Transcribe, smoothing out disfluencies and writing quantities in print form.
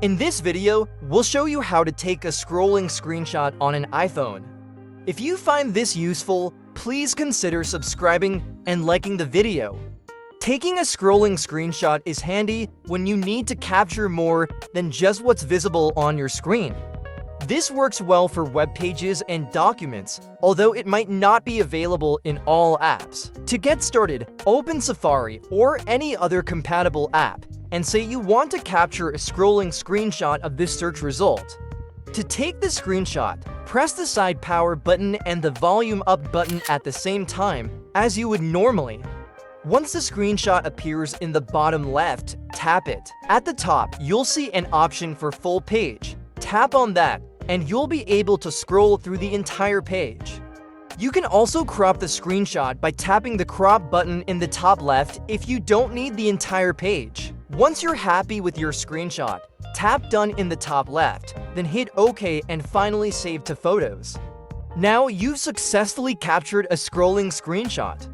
In this video, we'll show you how to take a scrolling screenshot on an iPhone. If you find this useful, please consider subscribing and liking the video. Taking a scrolling screenshot is handy when you need to capture more than just what's visible on your screen. This works well for web pages and documents, although it might not be available in all apps. To get started, open Safari or any other compatible app and say you want to capture a scrolling screenshot of this search result. To take the screenshot, press the side power button and the volume up button at the same time as you would normally. Once the screenshot appears in the bottom left, tap it. At the top, you'll see an option for full page. Tap on that, and you'll be able to scroll through the entire page. You can also crop the screenshot by tapping the crop button in the top left if you don't need the entire page. Once you're happy with your screenshot, tap Done in the top left, then hit OK and finally save to Photos. Now you've successfully captured a scrolling screenshot.